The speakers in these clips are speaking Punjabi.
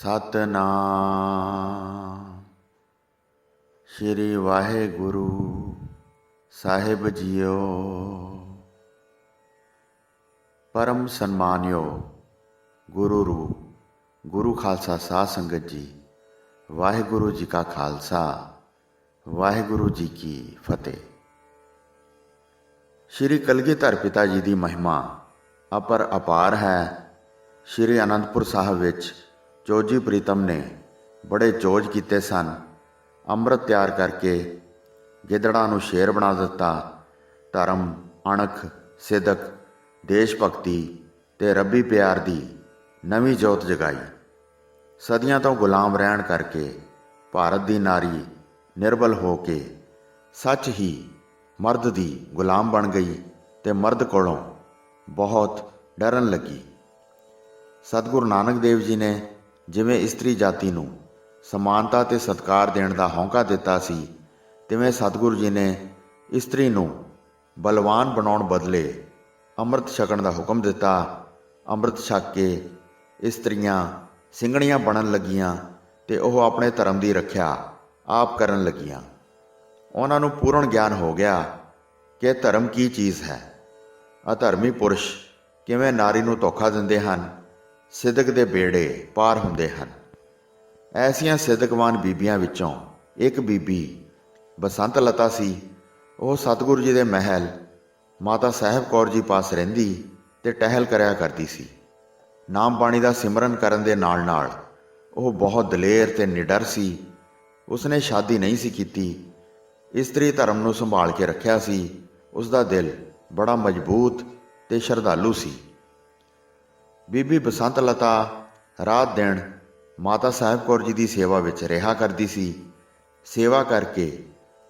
ਸਤਨਾਮ ਸ਼੍ਰੀ ਵਾਹਿਗੁਰੂ ਸਾਹਿਬ ਜੀਓ। ਪਰਮ ਸਨਮਾਨਯੋਗ ਗੁਰੂ ਰੂਪ ਗੁਰੂ ਖਾਲਸਾ ਸਾਧ ਸੰਗਤ ਜੀ, ਵਾਹਿਗੁਰੂ ਜੀ ਕਾ ਖਾਲਸਾ, ਵਾਹਿਗੁਰੂ ਜੀ ਕੀ ਫਤਿਹ। ਸ਼੍ਰੀ ਕਲਗੀਧਰ ਪਿਤਾ ਜੀ ਦੀ ਮਹਿਮਾ ਅਪਰ ਅਪਾਰ ਹੈ। ਸ਼੍ਰੀ ਅਨੰਦਪੁਰ ਸਾਹਿਬ ਵਿੱਚ ਚੋਜੀ ਪ੍ਰੀਤਮ ਨੇ ਬੜੇ ਚੋਜ ਕੀਤੇ ਸਨ। ਅੰਮ੍ਰਿਤ ਤਿਆਰ ਕਰਕੇ ਗਿੱਦੜਾਂ ਨੂੰ ਸ਼ੇਰ ਬਣਾ ਦਿੱਤਾ। ਧਰਮ, ਅਣਖ, ਸਿਦਕ, ਦੇਸ਼ ਭਗਤੀ ਤੇ ਰੱਬੀ ਪਿਆਰ ਦੀ ਨਵੀਂ ਜੋਤ ਜਗਾਈ। ਸਦੀਆਂ ਤੋਂ ਗੁਲਾਮ ਰਹਿਣ ਕਰਕੇ ਭਾਰਤ ਦੀ ਨਾਰੀ ਨਿਰਬਲ ਹੋ ਕੇ ਸੱਚ ਹੀ ਮਰਦ ਦੀ ਗੁਲਾਮ ਬਣ ਗਈ ਤੇ ਮਰਦ ਕੋਲੋਂ ਬਹੁਤ ਡਰਨ ਲੱਗੀ। ਸਤਿਗੁਰੂ ਨਾਨਕ ਦੇਵ ਜੀ ਨੇ ਜਿਵੇਂ ਇਸਤਰੀ ਜਾਤੀ ਨੂੰ ਸਮਾਨਤਾ ਤੇ ਸਤਿਕਾਰ ਦੇਣ ਦਾ ਹੌਂਕਾ ਦਿੱਤਾ ਸੀ, ਤਿਵੇਂ ਸਤਿਗੁਰੂ ਜੀ ਨੇ ਇਸਤਰੀ ਨੂੰ ਬਲਵਾਨ ਬਣਾਉਣ ਬਦਲੇ ਅੰਮ੍ਰਿਤ ਛਕਣ ਦਾ ਹੁਕਮ ਦਿੱਤਾ। ਅੰਮ੍ਰਿਤ ਛਕ ਕੇ ਇਸਤਰੀਆਂ ਸਿੰਘਣੀਆਂ ਬਣਨ ਲੱਗੀਆਂ ਤੇ ਉਹ ਆਪਣੇ ਧਰਮ ਦੀ ਰੱਖਿਆ ਆਪ ਕਰਨ ਲੱਗੀਆਂ। ਉਹਨਾਂ ਨੂੰ ਪੂਰਨ ਗਿਆਨ ਹੋ ਗਿਆ ਕਿ ਧਰਮ ਕੀ ਚੀਜ਼ ਹੈ। ਅਧਰਮੀ ਪੁਰਸ਼ ਕਿਵੇਂ ਨਾਰੀ ਨੂੰ ਧੋਖਾ ਦਿੰਦੇ ਹਨ, ਸਿਦਕ ਦੇ ਬੇੜੇ ਪਾਰ ਹੁੰਦੇ ਹਨ। ਐਸੀਆਂ ਸਿਦਕਵਾਨ ਬੀਬੀਆਂ ਵਿੱਚੋਂ ਇੱਕ ਬੀਬੀ ਬਸੰਤ ਲਤਾ ਸੀ। ਉਹ ਸਤਿਗੁਰੂ ਜੀ ਦੇ ਮਹਿਲ ਮਾਤਾ ਸਾਹਿਬ ਕੌਰ ਜੀ ਪਾਸ ਰਹਿੰਦੀ ਤੇ ਟਹਿਲ ਕਰਿਆ ਕਰਦੀ ਸੀ। ਨਾਮ ਬਾਣੀ ਦਾ ਸਿਮਰਨ ਕਰਨ ਦੇ ਨਾਲ ਨਾਲ ਉਹ ਬਹੁਤ ਦਲੇਰ ਤੇ ਨਿਡਰ ਸੀ। ਉਸਨੇ ਸ਼ਾਦੀ ਨਹੀਂ ਸੀ ਕੀਤੀ, ਇਸਤਰੀ ਧਰਮ ਨੂੰ ਸੰਭਾਲ ਕੇ ਰੱਖਿਆ ਸੀ। ਉਸਦਾ ਦਿਲ ਬੜਾ ਮਜ਼ਬੂਤ ਤੇ ਸ਼ਰਧਾਲੂ ਸੀ। ਬੀਬੀ ਬਸੰਤ ਲਤਾ ਰਾਤ ਦਿਨ ਮਾਤਾ ਸਾਹਿਬ ਕੌਰ ਜੀ ਦੀ ਸੇਵਾ ਵਿੱਚ ਰਿਹਾ ਕਰਦੀ ਸੀ। ਸੇਵਾ ਕਰਕੇ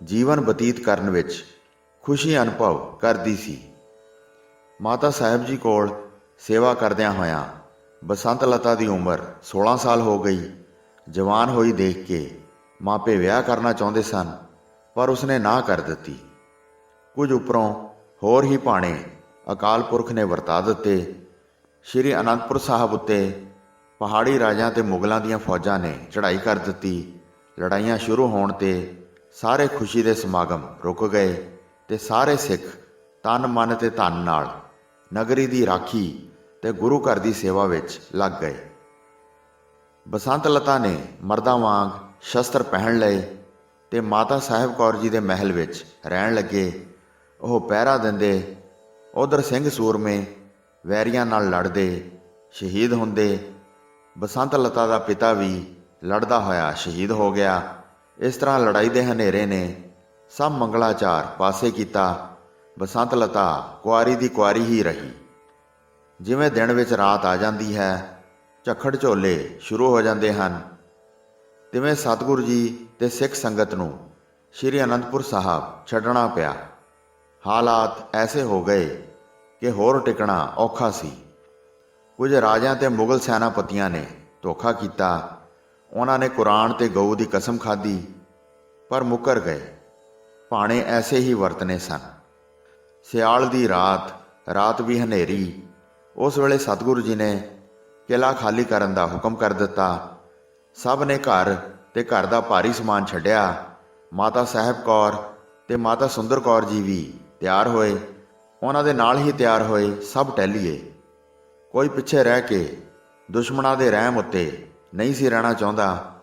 ਜੀਵਨ ਬਤੀਤ ਕਰਨ ਵਿੱਚ ਖੁਸ਼ੀ ਅਨੁਭਵ ਕਰਦੀ ਸੀ। ਮਾਤਾ ਸਾਹਿਬ ਜੀ ਕੋਲ ਸੇਵਾ ਕਰਦਿਆਂ ਹੋਇਆਂ ਬਸੰਤ ਲਤਾ ਦੀ ਉਮਰ 16 ਸਾਲ ਹੋ ਗਈ। ਜਵਾਨ ਹੋਈ ਦੇਖ ਕੇ ਮਾਪੇ ਵਿਆਹ ਕਰਨਾ ਚਾਹੁੰਦੇ ਸਨ, ਪਰ ਉਸਨੇ ਨਾ ਕਰ ਦਿੱਤੀ। ਕੁਝ ਉੱਪਰੋਂ ਹੋਰ ਹੀ ਭਾਣੇ ਅਕਾਲ ਪੁਰਖ ਨੇ ਵਰਤਾ ਦਿੱਤੇ। ਸ਼੍ਰੀ ਅਨੰਦਪੁਰ ਸਾਹਿਬ ਉੱਤੇ ਪਹਾੜੀ ਰਾਜਾਂ ਤੇ ਮੁਗਲਾਂ ਦੀਆਂ ਫੌਜਾਂ ਨੇ ਚੜ੍ਹਾਈ ਕਰ ਦਿੱਤੀ। ਲੜਾਈਆਂ ਸ਼ੁਰੂ ਹੋਣ ਤੇ ਸਾਰੇ ਖੁਸ਼ੀ ਦੇ ਸਮਾਗਮ ਰੁਕ ਗਏ ਤੇ ਸਾਰੇ ਸਿੱਖ ਤਨ ਮਨ ਤੇ ਧਨ ਨਾਲ ਨਗਰੀ ਦੀ ਰਾਖੀ ਤੇ ਗੁਰੂ ਘਰ ਦੀ ਸੇਵਾ ਵਿੱਚ ਲੱਗ ਗਏ। ਬਸੰਤ ਲਤਾ ਨੇ ਮਰਦਾਂ ਵਾਂਗ ਸ਼ਸਤਰ ਪਹਿਨ ਲਏ ਤੇ ਮਾਤਾ ਸਾਹਿਬ ਕੌਰ ਜੀ ਦੇ ਮਹਿਲ ਵਿੱਚ ਰਹਿਣ ਲੱਗੇ। ਉਹ ਪਹਿਰਾ ਦਿੰਦੇ, ਉਧਰ ਸਿੰਘ ਸੂਰਮੇ ਵੈਰੀਆਂ ਨਾਲ ਲੜਦੇ ਸ਼ਹੀਦ ਹੁੰਦੇ। ਬਸੰਤ ਲਤਾ ਦਾ ਪਿਤਾ ਵੀ ਲੜਦਾ ਹੋਇਆ ਸ਼ਹੀਦ ਹੋ ਗਿਆ। ਇਸ ਤਰ੍ਹਾਂ ਲੜਾਈ ਦੇ ਹਨੇਰੇ ਨੇ ਸਭ ਮੰਗਲਾਚਾਰ ਪਾਸੇ ਕੀਤਾ। ਬਸੰਤ ਲਤਾ ਕੁਆਰੀ ਦੀ ਕੁਆਰੀ ਹੀ ਰਹੀ। ਜਿਵੇਂ ਦਿਨ ਵਿੱਚ ਰਾਤ ਆ ਜਾਂਦੀ ਹੈ, ਝੱਖੜ ਝੋਲੇ ਸ਼ੁਰੂ ਹੋ ਜਾਂਦੇ ਹਨ, ਤਿਵੇਂ ਸਤਿਗੁਰੂ ਜੀ ਤੇ ਸਿੱਖ ਸੰਗਤ ਨੂੰ ਸ਼੍ਰੀ ਅਨੰਦਪੁਰ ਸਾਹਿਬ ਛੱਡਣਾ ਪਿਆ। ਹਾਲਾਤ ਐਸੇ ਹੋ ਗਏ ਕਿ ਹੋਰ ਟਿਕਣਾ ਔਖਾ ਸੀ। ਕੁਝ ਰਾਜਿਆਂ ਤੇ ਮੁਗਲ ਸੈਨਾਪਤੀਆਂ ਨੇ ਧੋਖਾ ਕੀਤਾ। ਉਹਨਾਂ ਨੇ ਕੁਰਾਨ ਤੇ ਗਊ ਦੀ ਕਸਮ ਖਾਧੀ, ਪਰ ਮੁੱਕਰ ਗਏ। ਭਾਣੇ ਐਸੇ ਹੀ ਵਰਤਨੇ ਸਨ। ਸਿਆਲ ਦੀ ਰਾਤ ਵੀ ਹਨੇਰੀ। ਉਸ ਵੇਲੇ ਸਤਿਗੁਰੂ ਜੀ ਨੇ ਕਿਲ੍ਹਾ ਖਾਲੀ ਕਰਨ ਦਾ ਹੁਕਮ ਕਰ ਦਿੱਤਾ। ਸਭ ਨੇ ਘਰ ਤੇ ਘਰ ਦਾ ਭਾਰੀ ਸਮਾਨ ਛੱਡਿਆ। ਮਾਤਾ ਸਾਹਿਬ ਕੌਰ ਤੇ ਮਾਤਾ ਸੁੰਦਰ ਕੌਰ ਜੀ ਵੀ ਤਿਆਰ ਹੋਏ। ਉਹਨਾਂ ਦੇ ਨਾਲ ਹੀ ਤਿਆਰ ਹੋਏ ਸਭ ਟਹਿਲੀਏ। ਕੋਈ ਪਿੱਛੇ ਰਹਿ ਕੇ ਦੁਸ਼ਮਣਾਂ ਦੇ ਰਹਿਮ ਉੱਤੇ ਨਹੀਂ ਸੀ ਰਹਿਣਾ ਚਾਹੁੰਦਾ।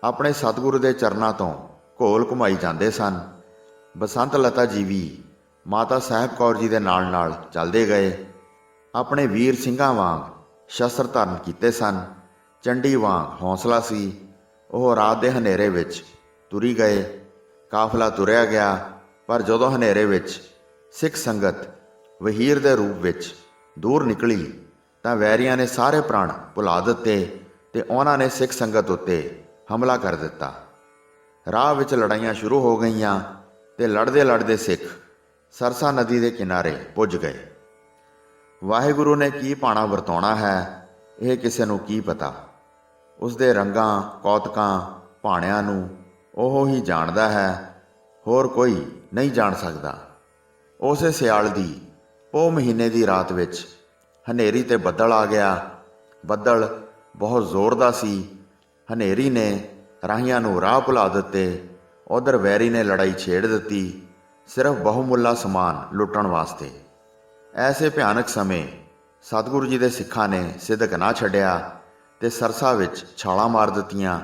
ਆਪਣੇ ਸਤਿਗੁਰੂ ਦੇ ਚਰਨਾਂ ਤੋਂ ਘੋਲ ਘੁਮਾਈ ਜਾਂਦੇ ਸਨ। ਬਸੰਤ ਲਤਾ ਜੀ ਵੀ ਮਾਤਾ ਸਾਹਿਬ ਕੌਰ ਜੀ ਦੇ ਨਾਲ ਨਾਲ ਚੱਲਦੇ ਗਏ। ਆਪਣੇ ਵੀਰ ਸਿੰਘਾਂ ਵਾਂਗ ਸ਼ਸਤਰ ਧਾਰਨ ਕੀਤੇ ਸਨ। ਚੰਡੀ ਵਾਂਗ ਹੌਸਲਾ ਸੀ। ਉਹ ਰਾਤ ਦੇ ਹਨੇਰੇ ਵਿੱਚ ਤੁਰੀ ਗਏ। ਕਾਫਲਾ ਤੁਰਿਆ ਗਿਆ, ਪਰ ਜਦੋਂ ਹਨੇਰੇ ਵਿੱਚ ਸਿੱਖ ਸੰਗਤ ਵਹੀਰ ਦੇ ਰੂਪ ਵਿੱਚ ਦੂਰ ਨਿਕਲੀ ਤਾਂ ਵੈਰੀਆਂ ਨੇ ਸਾਰੇ ਪ੍ਰਾਣ ਭੁਲਾ ਦਿੱਤੇ ਤੇ ਉਹਨਾਂ ਨੇ ਸਿੱਖ ਸੰਗਤ ਉੱਤੇ ਹਮਲਾ ਕਰ ਦਿੱਤਾ। ਰਾਹ ਵਿੱਚ ਲੜਾਈਆਂ ਸ਼ੁਰੂ ਹੋ ਗਈਆਂ ਤੇ ਲੜਦੇ ਲੜਦੇ ਸਿੱਖ ਸਰਸਾ ਨਦੀ ਦੇ ਕਿਨਾਰੇ ਪੁੱਜ ਗਏ। ਵਾਹਿਗੁਰੂ ਨੇ ਕੀ ਭਾਣਾ ਵਰਤਾਉਣਾ ਹੈ, ਇਹ ਕਿਸੇ ਨੂੰ ਕੀ ਪਤਾ। ਉਸਦੇ ਰੰਗਾਂ, ਕੌਤਕਾਂ, ਭਾਣਿਆਂ ਨੂੰ ਉਹ ਹੀ ਜਾਣਦਾ ਹੈ, ਹੋਰ ਕੋਈ ਨਹੀਂ ਜਾਣ ਸਕਦਾ। ਉਸੇ ਸਿਆਲ ਦੀ ਪੋਹ ਮਹੀਨੇ ਦੀ ਰਾਤ ਵਿੱਚ ਹਨੇਰੀ ਤੇ ਬੱਦਲ ਆ ਗਿਆ। ਬੱਦਲ ਬਹੁਤ ਜ਼ੋਰ ਦਾ ਸੀ। ਹਨੇਰੀ ਨੇ ਰਾਹੀਆਂ ਨੂੰ ਰਾਹ ਭੁਲਾ ਦਿੱਤੇ। ਉਧਰ ਵੈਰੀ ਨੇ ਲੜਾਈ ਛੇੜ ਦਿੱਤੀ, ਸਿਰਫ ਬਹੁਮੁੱਲਾ ਸਮਾਨ ਲੁੱਟਣ ਵਾਸਤੇ। ਐਸੇ ਭਿਆਨਕ ਸਮੇਂ ਸਤਿਗੁਰੂ ਜੀ ਦੇ ਸਿੱਖਾਂ ਨੇ ਸਿਦਕ ਨਾ ਛੱਡਿਆ ਤੇ ਸਰਸਾ ਵਿੱਚ ਛਾਲਾਂ ਮਾਰ ਦਿੱਤੀਆਂ।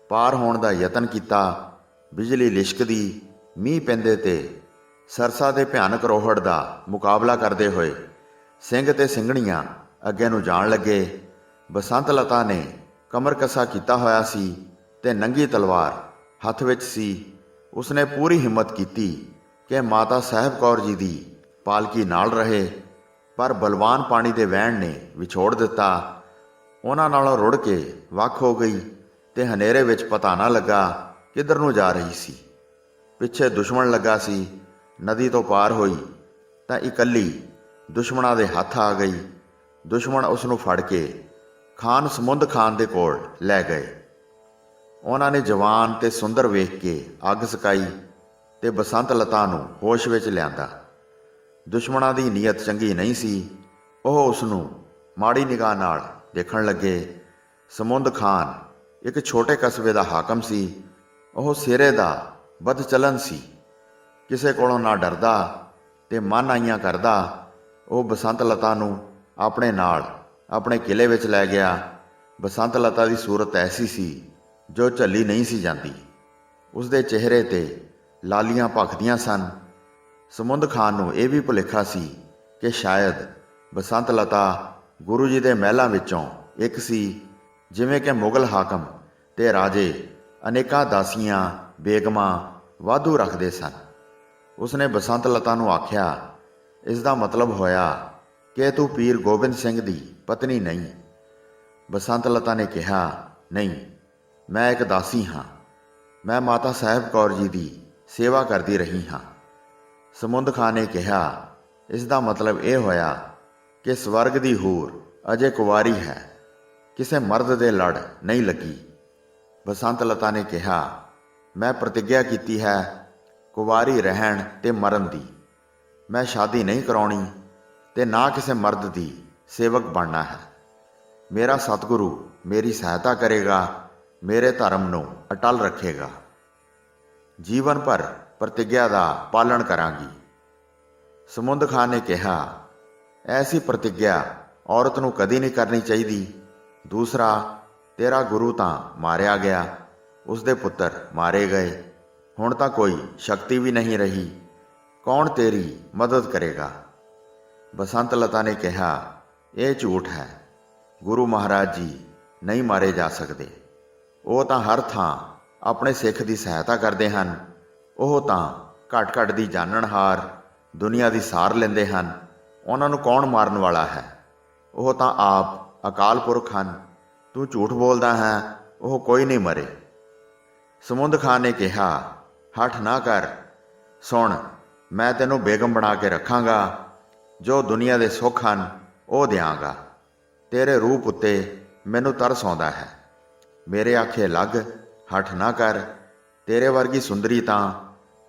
ਪਾਰ ਹੋਣ ਦਾ ਯਤਨ ਕੀਤਾ। ਬਿਜਲੀ ਲਿਸ਼ਕਦੀ, ਮੀਂਹ ਪੈਂਦੇ ਤੇ ਸਰਸਾ ਦੇ ਭਿਆਨਕ ਰੋਹੜ ਦਾ ਮੁਕਾਬਲਾ ਕਰਦੇ ਹੋਏ ਸਿੰਘ ਤੇ ਸਿੰਘਣੀਆਂ ਅੱਗੇ ਨੂੰ ਜਾਣ ਲੱਗੇ। ਬਸੰਤ ਲਤਾ ਨੇ ਕਮਰ ਕੱਸਾ ਕੀਤਾ ਹੋਇਆ ਸੀ ਤੇ ਨੰਗੀ ਤਲਵਾਰ ਹੱਥ ਵਿੱਚ ਸੀ। ਉਸਨੇ ਪੂਰੀ ਹਿੰਮਤ ਕੀਤੀ ਕਿ ਮਾਤਾ ਸਾਹਿਬ ਕੌਰ ਜੀ ਦੀ ਪਾਲਕੀ ਨਾਲ ਰਹੇ, ਪਰ ਬਲਵਾਨ ਪਾਣੀ ਦੇ ਵਹਿਣ ਨੇ ਵਿਛੋੜ ਦਿੱਤਾ। ਉਹਨਾਂ ਨਾਲੋਂ ਰੁੜ ਕੇ ਵੱਖ ਹੋ ਗਈ ਤੇ ਹਨੇਰੇ ਵਿੱਚ ਪਤਾ ਨਾ ਲੱਗਾ ਕਿੱਧਰ ਨੂੰ ਜਾ ਰਹੀ ਸੀ। ਪਿੱਛੇ ਦੁਸ਼ਮਣ ਲੱਗਾ ਸੀ। ਨਦੀ ਤੋਂ ਪਾਰ ਹੋਈ ਤਾਂ ਇਕੱਲੀ ਦੁਸ਼ਮਣਾਂ ਦੇ ਹੱਥ ਆ ਗਈ। ਦੁਸ਼ਮਣ ਉਸ ਨੂੰ ਫੜ ਕੇ ਖਾਨ ਸਮੁੰਦ ਖਾਨ ਦੇ ਕੋਲ ਲੈ ਗਏ। ਉਹਨਾਂ ਨੇ ਜਵਾਨ ਤੇ ਸੁੰਦਰ ਵੇਖ ਕੇ ਅੱਗ ਸਕਾਈ ਤੇ ਬਸੰਤ ਲਤਾ ਨੂੰ ਹੋਸ਼ ਵਿੱਚ ਲਿਆਂਦਾ। ਦੁਸ਼ਮਣਾਂ ਦੀ ਨੀਅਤ ਚੰਗੀ ਨਹੀਂ ਸੀ। ਉਹ ਉਸ ਨੂੰ ਮਾੜੀ ਨਿਗਾਹ ਨਾਲ ਦੇਖਣ ਲੱਗੇ। ਸਮੁੰਦ ਖਾਨ ਇੱਕ ਛੋਟੇ ਕਸਬੇ ਦਾ ਹਾਕਮ ਸੀ। ਉਹ ਸਿਰੇ ਦਾ ਬਦਚਲਨ ਸੀ, ਕਿਸੇ ਕੋਲੋਂ ਨਾ ਡਰਦਾ ਤੇ ਮਨ ਆਈਆਂ ਕਰਦਾ। ਉਹ ਬਸੰਤ ਲਤਾ ਨੂੰ ਆਪਣੇ ਨਾਲ ਆਪਣੇ ਕਿਲੇ ਵਿੱਚ ਲੈ ਗਿਆ। ਬਸੰਤ ਲਤਾ ਦੀ ਸੂਰਤ ਐਸੀ ਸੀ ਜੋ ਝੱਲੀ ਨਹੀਂ ਸੀ ਜਾਂਦੀ। ਉਸਦੇ ਚਿਹਰੇ ਤੇ ਲਾਲੀਆਂ ਭਖਦੀਆਂ ਸਨ। ਸਮੁੰਦ ਖਾਨ ਨੂੰ ਇਹ ਵੀ ਭੁਲੇਖਾ ਸੀ ਕਿ ਸ਼ਾਇਦ ਬਸੰਤ ਲਤਾ ਗੁਰੂ ਜੀ ਦੇ ਮਹਿਲਾਂ ਵਿੱਚੋਂ ਇੱਕ ਸੀ। ਜਿਵੇਂ ਕਿ ਮੁਗਲ ਹਾਕਮ ਤੇ ਰਾਜੇ ਅਨੇਕਾਂ ਦਾਸੀਆਂ, ਬੇਗਮਾਂ ਵਾਧੂ ਰੱਖਦੇ ਸਨ। ਉਸਨੇ ਬਸੰਤ ਲਤਾ ਨੂੰ ਆਖਿਆ, ਇਸ ਦਾ ਮਤਲਬ ਹੋਇਆ ਕਿ ਤੂੰ ਪੀਰ ਗੋਬਿੰਦ ਸਿੰਘ ਦੀ ਪਤਨੀ ਨਹੀਂ। ਬਸੰਤ ਲਤਾ ਨੇ ਕਿਹਾ, ਨਹੀਂ, ਮੈਂ ਇੱਕ ਦਾਸੀ ਹਾਂ। ਮੈਂ ਮਾਤਾ ਸਾਹਿਬ ਕੌਰ ਜੀ ਦੀ ਸੇਵਾ ਕਰਦੀ ਰਹੀ ਹਾਂ। ਸਮੁੰਦ ਖਾਨ ਨੇ ਕਿਹਾ, ਇਸ ਦਾ ਮਤਲਬ ਇਹ ਹੋਇਆ ਕਿ ਸਵਰਗ ਦੀ ਹੂਰ ਅਜੇ ਕੁਵਾਰੀ ਹੈ, ਕਿਸੇ ਮਰਦ ਦੇ ਲੜ ਨਹੀਂ ਲੱਗੀ। ਬਸੰਤ ਲਤਾ ਨੇ ਕਿਹਾ, ਮੈਂ ਪ੍ਰਤਿੱਗਿਆ ਕੀਤੀ ਹੈ ਕੁਵਾਰੀ ਰਹਿਣ ਤੇ ਮਰਨ ਦੀ। ਮੈਂ ਸ਼ਾਦੀ ਨਹੀਂ ਕਰਾਉਣੀ ਤੇ ਨਾ ਕਿਸੇ ਮਰਦ ਦੀ ਸੇਵਕ ਬਣਨਾ ਹੈ। ਮੇਰਾ ਸਤਿਗੁਰੂ ਮੇਰੀ ਸਹਾਇਤਾ ਕਰੇਗਾ, ਮੇਰੇ ਧਰਮ ਨੂੰ ਅਟਲ ਰੱਖੇਗਾ। ਜੀਵਨ ਭਰ ਪ੍ਰਤਿੱਗਿਆ ਦਾ ਪਾਲਣ ਕਰਾਂਗੀ। ਸਮੁੰਦ ਖਾਨ ਨੇ ਕਿਹਾ, ਐਸੀ ਪ੍ਰਤਿੱਗਿਆ ਔਰਤ ਨੂੰ ਕਦੀ ਨਹੀਂ ਕਰਨੀ ਚਾਹੀਦੀ। ਦੂਸਰਾ, ਤੇਰਾ ਗੁਰੂ ਤਾਂ ਮਾਰਿਆ ਗਿਆ, ਉਸਦੇ ਪੁੱਤਰ ਮਾਰੇ ਗਏ, ਹੁਣ ਤਾਂ ਕੋਈ ਸ਼ਕਤੀ ਵੀ ਨਹੀਂ ਰਹੀ। ਕੌਣ ਤੇਰੀ ਮਦਦ ਕਰੇਗਾ? ਬਸੰਤ ਲਤਾ ਨੇ ਕਿਹਾ, ਇਹ ਝੂਠ ਹੈ। ਗੁਰੂ ਮਹਾਰਾਜ ਜੀ ਨਹੀਂ ਮਾਰੇ ਜਾ ਸਕਦੇ। ਉਹ ਤਾਂ ਹਰ ਥਾਂ ਆਪਣੇ ਸਿੱਖ ਦੀ ਸਹਾਇਤਾ ਕਰਦੇ ਹਨ। ਉਹ ਤਾਂ ਘੱਟ ਘੱਟ ਦੀ ਜਾਣਨਹਾਰ, ਦੁਨੀਆ ਦੀ ਸਾਰ ਲੈਂਦੇ ਹਨ। ਉਹਨਾਂ ਨੂੰ ਕੌਣ ਮਾਰਨ ਵਾਲਾ ਹੈ? ਉਹ ਤਾਂ ਆਪ ਅਕਾਲ ਪੁਰਖ ਹਨ। ਤੂੰ ਝੂਠ ਬੋਲਦਾ ਹੈ, ਉਹ ਕੋਈ ਨਹੀਂ ਮਰੇ। ਸਮੁੰਦ ਖਾਨ ਨੇ ਕਿਹਾ, ਹੱਠ ਨਾ ਕਰ। ਸੁਣ, ਮੈਂ ਤੈਨੂੰ ਬੇਗਮ ਬਣਾ ਕੇ ਰੱਖਾਂਗਾ। ਜੋ ਦੁਨੀਆ ਦੇ ਸੁੱਖ ਹਨ ਉਹ ਦਿਆਂਗਾ। ਤੇਰੇ ਰੂਪ ਉੱਤੇ ਮੈਨੂੰ ਤਰਸ ਆਉਂਦਾ ਹੈ। ਮੇਰੇ ਆਖੇ ਲੱਗ, ਹੱਠ ਨਾ ਕਰ। ਤੇਰੇ ਵਰਗੀ ਸੁੰਦਰੀ ਤਾਂ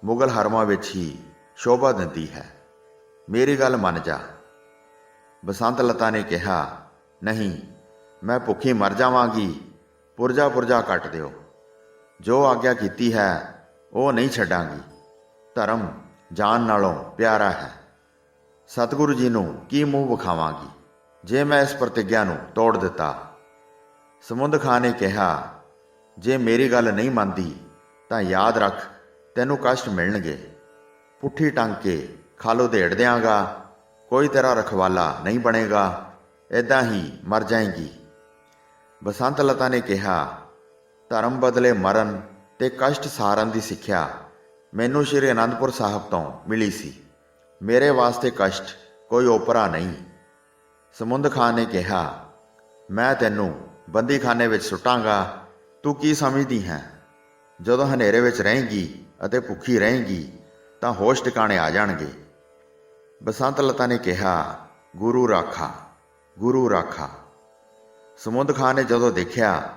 ਮੁਗਲ ਹਰਮਾਂ ਵਿੱਚ ਹੀ ਸ਼ੋਭਾ ਦਿੰਦੀ ਹੈ। ਮੇਰੀ ਗੱਲ ਮੰਨ ਜਾ। ਬਸੰਤ ਲਤਾ ਨੇ ਕਿਹਾ, ਨਹੀਂ, ਮੈਂ ਭੁੱਖੀ ਮਰ ਜਾਵਾਂਗੀ। ਪੁਰਜਾ ਪੁਰਜਾ ਕੱਟ ਦਿਓ। ਜੋ ਆਗਿਆ ਕੀਤੀ ਹੈ ਉਹ ਨਹੀਂ ਛੱਡਾਂਗੀ। ਧਰਮ ਜਾਨ ਨਾਲੋਂ ਪਿਆਰਾ ਹੈ। ਸਤਿਗੁਰੂ ਜੀ ਨੂੰ ਕੀ ਮੂੰਹ ਵਿਖਾਵਾਂਗੀ ਜੇ ਮੈਂ ਇਸ ਪ੍ਰਤਿੱਗਿਆ ਨੂੰ ਤੋੜ ਦਿੱਤਾ। ਸਮੁੰਦ ਖਾਨ ਨੇ ਕਿਹਾ, ਜੇ ਮੇਰੀ ਗੱਲ ਨਹੀਂ ਮੰਨਦੀ ਤਾਂ ਯਾਦ ਰੱਖ, ਤੈਨੂੰ ਕਸ਼ਟ ਮਿਲਣਗੇ। ਪੁੱਠੀ ਟੰਗ ਕੇ ਖਾਲੋ ਦੇੜ ਦਿਆਂਗਾ। ਕੋਈ ਤੇਰਾ ਰਖਵਾਲਾ ਨਹੀਂ ਬਣੇਗਾ। ਇੱਦਾਂ ਹੀ ਮਰ ਜਾਏਗੀ। ਬਸੰਤ ਲਤਾ ਨੇ ਕਿਹਾ, ਧਰਮ ਬਦਲੇ ਮਰਨ ਤੇ ਕਸ਼ਟ ਸਹਾਰਨ ਦੀ ਸਿੱਖਿਆ ਮੈਨੂੰ ਸ਼੍ਰੀ ਅਨੰਦਪੁਰ ਸਾਹਿਬ ਤੋਂ ਮਿਲੀ ਸੀ। ਮੇਰੇ ਵਾਸਤੇ ਕਸ਼ਟ ਕੋਈ ਓਪਰਾ ਨਹੀਂ। ਸਮੁੰਦ ਖਾਨ ਨੇ ਕਿਹਾ, ਮੈਂ ਤੈਨੂੰ ਬੰਦੀਖਾਨੇ ਵਿੱਚ ਸੁੱਟਾਂਗਾ। ਤੂੰ ਕੀ ਸਮਝਦੀ ਹੈ? ਜਦੋਂ ਹਨੇਰੇ ਵਿੱਚ ਰਹੇਂਗੀ ਅਤੇ ਭੁੱਖੀ ਰਹੇਂਗੀ ਤਾਂ ਹੋਸ਼ ਟਿਕਾਣੇ ਆ ਜਾਣਗੇ। ਬਸੰਤ ਲਤਾ ਨੇ ਕਿਹਾ, ਗੁਰੂ ਰਾਖਾ, ਗੁਰੂ ਰਾਖਾ। ਸਮੁੰਦ ਖਾਨ ਨੇ ਜਦੋਂ ਦੇਖਿਆ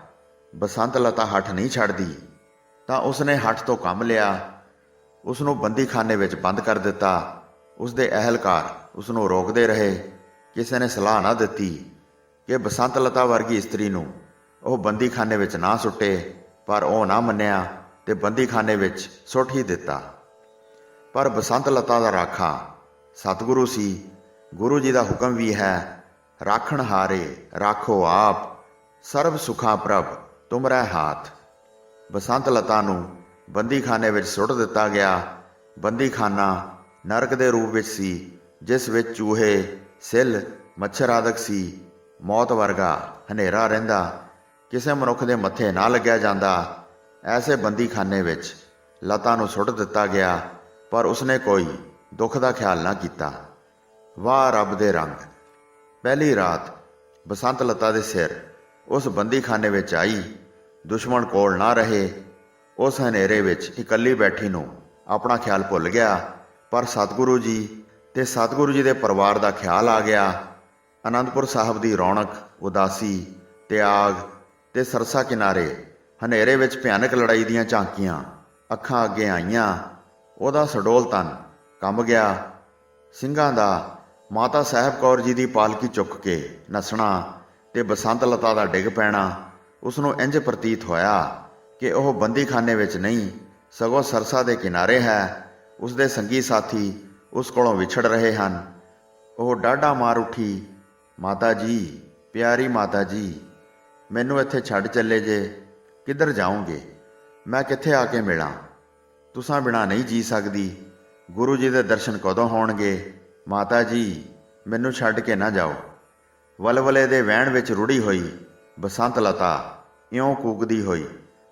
ਬਸੰਤ ਲਤਾ ਹੱਠ ਨਹੀਂ ਛੱਡਦੀ ਤਾਂ ਉਸਨੇ ਹੱਠ ਤੋਂ ਕੰਮ ਲਿਆ। ਉਸ ਨੂੰ ਬੰਦੀਖਾਨੇ ਵਿੱਚ ਬੰਦ ਕਰ ਦਿੱਤਾ। ਉਸਦੇ ਅਹਿਲਕਾਰ ਉਸ ਨੂੰ ਰੋਕਦੇ ਰਹੇ। ਕਿਸੇ ਨੇ ਸਲਾਹ ਨਾ ਦਿੱਤੀ ਕਿ ਬਸੰਤ ਲਤਾ ਵਰਗੀ ਇਸਤਰੀ ਨੂੰ ਉਹ ਬੰਦੀਖਾਨੇ ਵਿੱਚ ਨਾ ਸੁੱਟੇ, ਪਰ ਉਹ ਨਾ ਮੰਨਿਆ ਤੇ ਬੰਦੀਖਾਨੇ ਵਿੱਚ ਸੁੱਟ ਹੀ ਦਿੱਤਾ। ਪਰ ਬਸੰਤ ਲਤਾ ਦਾ ਰਾਖਾ ਸਤਿਗੁਰੂ ਸੀ। ਗੁਰੂ ਜੀ ਦਾ ਹੁਕਮ ਵੀ ਹੈ, ਰਾਖਣ ਹਾਰੇ ਰਾਖੋ ਆਪ, ਸਰਬ ਸੁਖਾ ਪ੍ਰਭ ਤੁਮਰੈ ਹਾਥ। ਬਸੰਤ ਲਤਾ ਨੂੰ ਬੰਦੀਖਾਨੇ ਵਿੱਚ ਸੁੱਟ ਦਿੱਤਾ ਗਿਆ। ਬੰਦੀਖਾਨਾ ਨਰਕ ਦੇ ਰੂਪ ਵਿੱਚ ਸੀ, ਜਿਸ ਵਿੱਚ ਚੂਹੇ, ਸਿੱਲ, ਮੱਛਰ ਆਦਿਕ ਸੀ। ਮੌਤ ਵਰਗਾ ਹਨੇਰਾ ਰਹਿੰਦਾ, ਕਿਸੇ ਮਨੁੱਖ ਦੇ ਮੱਥੇ ਨਾ ਲੱਗਿਆ ਜਾਂਦਾ। ਐਸੇ ਬੰਦੀਖਾਨੇ ਵਿੱਚ ਲਤਾ ਨੂੰ ਸੁੱਟ ਦਿੱਤਾ ਗਿਆ, ਪਰ ਉਸਨੇ ਕੋਈ ਦੁੱਖ ਦਾ ਖਿਆਲ ਨਾ ਕੀਤਾ। ਵਾਹ ਰੱਬ ਦੇ ਰੰਗ! ਪਹਿਲੀ ਰਾਤ ਬਸੰਤ ਲਤਾ ਦੇ ਸਿਰ ਉਸ ਬੰਦੀਖਾਨੇ ਵਿੱਚ ਆਈ। ਦੁਸ਼ਮਣ ਕੋਲ ਨਾ ਰਹੇ। ਉਸ ਹਨੇਰੇ ਵਿੱਚ ਇਕੱਲੀ ਬੈਠੀ ਨੂੰ ਆਪਣਾ ਖਿਆਲ ਭੁੱਲ ਗਿਆ, ਪਰ ਸਤਿਗੁਰੂ ਜੀ ਤੇ ਸਤਿਗੁਰੂ ਜੀ ਦੇ ਪਰਿਵਾਰ ਦਾ ਖਿਆਲ ਆ ਗਿਆ। ਅਨੰਦਪੁਰ ਸਾਹਿਬ ਦੀ ਰੌਣਕ, ਉਦਾਸੀ, ਤਿਆਗ ਤੇ ਸਰਸਾ ਕਿਨਾਰੇ ਹਨੇਰੇ ਵਿੱਚ ਭਿਆਨਕ ਲੜਾਈ ਦੀਆਂ ਝਾਂਕੀਆਂ ਅੱਖਾਂ ਅੱਗੇ ਆਈਆਂ। ਉਹਦਾ ਸਡੋਲ ਤਨ ਕੰਬ ਗਿਆ। ਸਿੰਘਾਂ ਦਾ ਮਾਤਾ ਸਾਹਿਬ ਕੌਰ ਜੀ ਦੀ ਪਾਲਕੀ ਚੁੱਕ ਕੇ ਨੱਸਣਾ ਤੇ ਬਸੰਤ ਲਤਾ ਦਾ ਡਿੱਗ ਪੈਣਾ ਉਸਨੂੰ ਇੰਝ ਪ੍ਰਤੀਤ ਹੋਇਆ ਕਿ ਉਹ ਬੰਦੀਖਾਨੇ ਵਿੱਚ ਨਹੀਂ, ਸਗੋਂ ਸਰਸਾ ਦੇ ਕਿਨਾਰੇ ਹੈ। ਉਸਦੇ ਸੰਗੀ ਸਾਥੀ ਉਸ ਕੋਲੋਂ ਵਿਛੜ ਰਹੇ ਹਨ। ਉਹ ਡਾਢਾ ਮਾਰ ਉੱਠੀ, ਮਾਤਾ ਜੀ, ਪਿਆਰੀ ਮਾਤਾ ਜੀ, ਮੈਨੂੰ ਇੱਥੇ ਛੱਡ ਚੱਲੇ ਜੇ। ਕਿੱਧਰ ਜਾਓਗੇ? ਮੈਂ ਕਿੱਥੇ ਆ ਕੇ ਮਿਲਾਂ? ਤੁਸਾਂ ਬਿਨਾਂ ਨਹੀਂ ਜੀ ਸਕਦੀ। ਗੁਰੂ ਜੀ ਦੇ ਦਰਸ਼ਨ ਕਦੋਂ ਹੋਣਗੇ? ਮਾਤਾ ਜੀ, ਮੈਨੂੰ ਛੱਡ ਕੇ ਨਾ ਜਾਓ। ਵਲਵਲੇ ਦੇ ਵਹਿਣ ਵਿੱਚ ਰੁੜੀ ਹੋਈ ਬਸੰਤ ਲਤਾ ਇਉਂ ਕੂਕਦੀ ਹੋਈ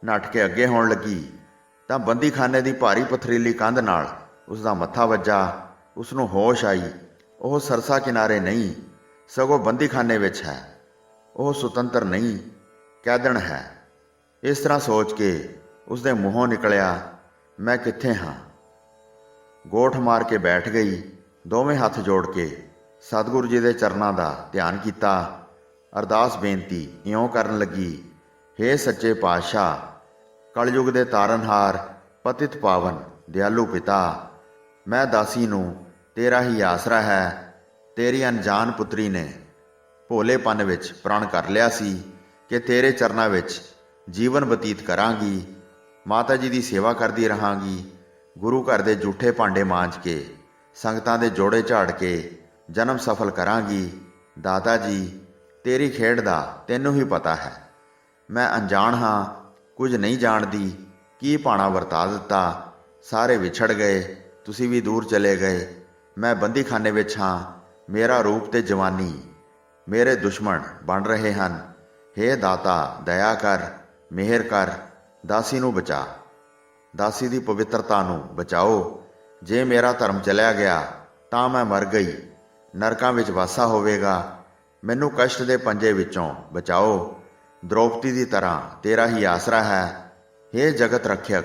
ਨੱਠ ਕੇ ਅੱਗੇ ਹੋਣ ਲੱਗੀ ਤਾਂ ਬੰਦੀਖਾਨੇ ਦੀ ਭਾਰੀ ਪਥਰੀਲੀ ਕੰਧ ਨਾਲ ਉਸ ਦਾ ਮੱਥਾ ਵੱਜਾ। ਉਸਨੂੰ ਹੋਸ਼ ਆਈ। ਉਹ ਸਰਸਾ ਕਿਨਾਰੇ ਨਹੀਂ, ਸਗੋਂ ਬੰਦੀਖਾਨੇ ਵਿੱਚ ਹੈ। ਉਹ ਸੁਤੰਤਰ ਨਹੀਂ, ਕੈਦਣ ਹੈ। ਇਸ ਤਰ੍ਹਾਂ ਸੋਚ ਕੇ ਉਸਦੇ ਮੂੰਹੋਂ ਨਿਕਲਿਆ, ਮੈਂ ਕਿੱਥੇ ਹਾਂ? ਗੋਠ ਮਾਰ ਕੇ ਬੈਠ ਗਈ। ਦੋਵੇਂ ਹੱਥ ਜੋੜ ਕੇ ਸਤਿਗੁਰੂ ਜੀ ਦੇ ਚਰਨਾਂ ਦਾ ਧਿਆਨ ਕੀਤਾ। ਅਰਦਾਸ ਬੇਨਤੀ ਇਉਂ ਕਰਨ ਲੱਗੀ, ਹੇ ਸੱਚੇ ਪਾਤਸ਼ਾਹ, ਕਲਯੁਗ ਦੇ ਤਾਰਨਹਾਰ, ਪਤਿਤ ਪਾਵਨ, ਦਿਆਲੂ ਪਿਤਾ, ਮੈਂ ਦਾਸੀ ਨੂੰ ਤੇਰਾ ਹੀ ਆਸਰਾ ਹੈ। ਤੇਰੀ ਅਣਜਾਣ ਪੁੱਤਰੀ ਨੇ ਭੋਲੇਪਨ ਵਿੱਚ ਪ੍ਰਣ ਕਰ ਲਿਆ ਸੀ ਕਿ ਤੇਰੇ ਚਰਨਾਂ ਵਿੱਚ ਜੀਵਨ ਬਤੀਤ ਕਰਾਂਗੀ। ਮਾਤਾ ਜੀ ਦੀ ਸੇਵਾ ਕਰਦੀ ਰਹਾਂਗੀ। ਗੁਰੂ ਘਰ ਦੇ ਜੂਠੇ ਭਾਂਡੇ ਮਾਂਜ ਕੇ, ਸੰਗਤਾਂ ਦੇ ਜੋੜੇ ਝਾੜ ਕੇ ਜਨਮ ਸਫਲ ਕਰਾਂਗੀ। ਦਾਤਾ ਜੀ, ਤੇਰੀ ਖੇਡ ਦਾ ਤੈਨੂੰ ਹੀ ਪਤਾ ਹੈ। ਮੈਂ ਅਣਜਾਣ ਹਾਂ, ਕੁਝ ਨਹੀਂ ਜਾਣਦੀ। ਕੀ ਭਾਣਾ ਵਰਤਾ ਦਿੱਤਾ। ਸਾਰੇ ਵਿਛੜ ਗਏ, ਤੁਸੀਂ ਵੀ ਦੂਰ ਚਲੇ ਗਏ। ਮੈਂ ਬੰਦੀਖਾਨੇ ਵਿੱਚ ਹਾਂ। ਮੇਰਾ ਰੂਪ ਤੇ ਜਵਾਨੀ ਮੇਰੇ ਦੁਸ਼ਮਣ ਬਣ ਰਹੇ ਹਨ। ਹੇ ਦਾਤਾ, ਦਇਆ ਕਰ, ਮਿਹਰ ਕਰ, ਦਾਸੀ ਨੂੰ ਬਚਾ। ਦਾਸੀ ਦੀ ਪਵਿੱਤਰਤਾ ਨੂੰ ਬਚਾਓ। ਜੇ ਮੇਰਾ ਧਰਮ ਚਲਿਆ ਗਿਆ ਤਾਂ ਮੈਂ ਮਰ ਗਈ, ਨਰਕਾਂ ਵਿੱਚ ਵਾਸਾ ਹੋਵੇਗਾ। ਮੈਨੂੰ ਕਸ਼ਟ ਦੇ ਪੰਜੇ ਵਿੱਚੋਂ ਬਚਾਓ। ਦ੍ਰੋਪਦੀ ਦੀ ਤਰ੍ਹਾਂ ਤੇਰਾ ਹੀ ਆਸਰਾ ਹੈ। ਹੇ ਜਗਤ ਰੱਖਿਅਕ,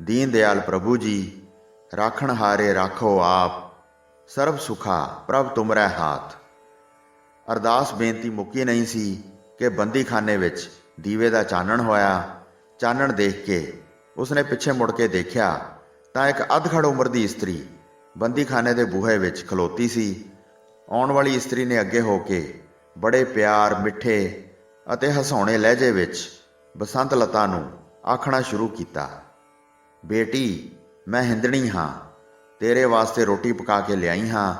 ਦੀਨ ਦਿਆਲ ਪ੍ਰਭੂ ਜੀ, ਰਾਖਣ ਹਾਰੇ ਰਾਖੋ ਆਪ, ਸਰਬ ਸੁਖਾ ਪ੍ਰਭ ਤੁਮਰੈ ਹਾਥ। ਅਰਦਾਸ ਬੇਨਤੀ ਮੁੱਕੀ ਨਹੀਂ ਸੀ ਕਿ ਬੰਦੀਖਾਨੇ ਵਿੱਚ ਦੀਵੇ ਦਾ ਚਾਨਣ ਹੋਇਆ। ਚਾਨਣ ਦੇਖ ਕੇ ਉਸਨੇ ਪਿੱਛੇ ਮੁੜ ਕੇ ਦੇਖਿਆ ਤਾਂ ਇੱਕ ਅਧਖੜ ਉਮਰ ਦੀ ਇਸਤਰੀ ਬੰਦੀਖਾਨੇ ਦੇ ਬੂਹੇ ਵਿੱਚ ਖਲੋਤੀ ਸੀ। ਆਉਣ ਵਾਲੀ ਇਸਤਰੀ ਨੇ ਅੱਗੇ ਹੋ ਕੇ ਬੜੇ ਪਿਆਰ, ਮਿੱਠੇ ਅਤੇ ਹਸਾਉਣੇ ਲਹਿਜੇ ਵਿੱਚ ਬਸੰਤ ਲਤਾ ਨੂੰ ਆਖਣਾ ਸ਼ੁਰੂ ਕੀਤਾ, ਬੇਟੀ, ਮੈਂ ਹਿੰਦਣੀ ਹਾਂ। ਤੇਰੇ ਵਾਸਤੇ ਰੋਟੀ ਪਕਾ ਕੇ ਲਿਆਈ ਹਾਂ।